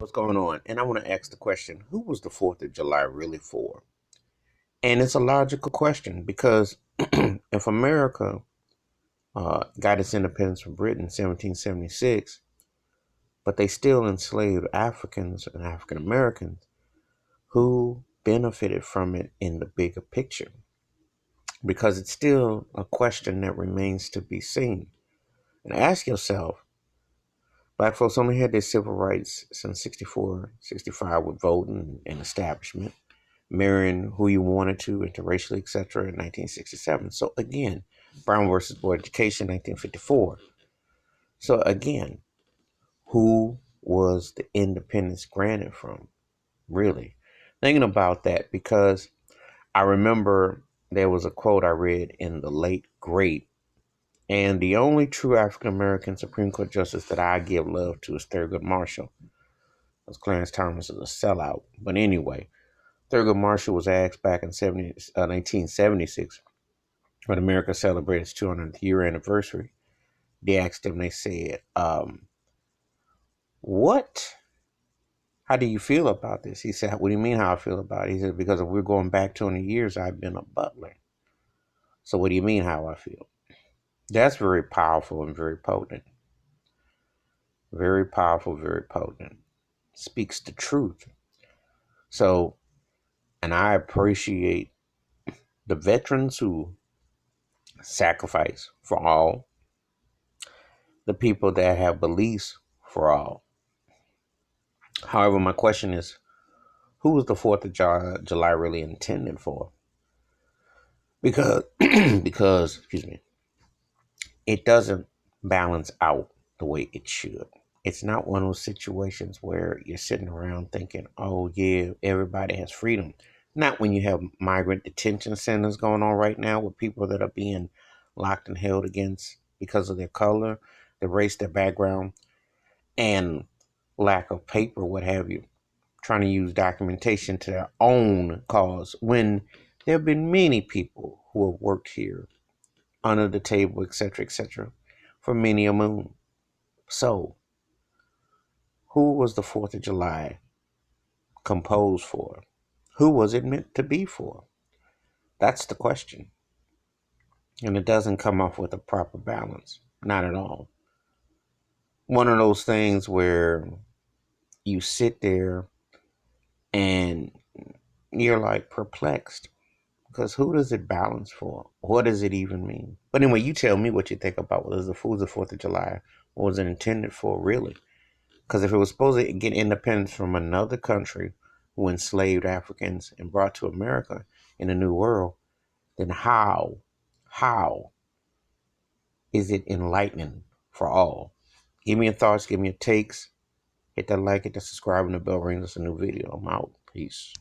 What's going on? And I want to ask the question, who was the 4th of July really for? And it's a logical question because if America got its independence from Britain in 1776, but they still enslaved Africans and African Americans, who benefited from it in the bigger picture? Because it's still a question that remains to be seen. And ask yourself, black folks only had their civil rights since 64, 65 with voting and establishment, marrying who you wanted to, interracially, etc. in 1967. So again, Brown versus Board Education, 1954. So again, who was the independence granted from? Really? Thinking about that because I remember there was a quote I read in The Late Great, and the only true African American Supreme Court justice that I give love to is Thurgood Marshall. Because Clarence Thomas is a sellout. But anyway, Thurgood Marshall was asked back in 1976 when America celebrated its 200th year anniversary. They asked him, they said, what? How do you feel about this? He said, what do you mean how I feel about it? He said, because if we're going back 20 years, I've been a butler. So what do you mean how I feel? That's very powerful and very potent. Very powerful, very potent. Speaks the truth. So, and I appreciate the veterans who sacrifice for all, the people that have beliefs for all. However, my question is, who was the 4th of July really intended for? Because, excuse me, it doesn't balance out the way it should. It's not one of those situations where you're sitting around thinking, oh, yeah, everybody has freedom. Not when you have migrant detention centers going on right now with people that are being locked and held against because of their color, their race, their background, and lack of paper, what have you, trying to use documentation to their own cause when there have been many people who have worked here under the table, etc., for many a moon. So, who was the 4th of July composed for? Who was it meant to be for? That's the question. And it doesn't come off with a proper balance. Not at all. One of those things where you sit there and you're like perplexed. Because who does it balance for? What does it even mean? But anyway, you tell me what you think about what is the Foods of 4th of July. What was it intended for, really? Because if it was supposed to get independence from another country who enslaved Africans and brought to America in a new world, then how is it enlightening for all? Give me your thoughts, give me your takes. Hit that like, hit that subscribe, and the bell rings. It's a new video. I'm out. Peace.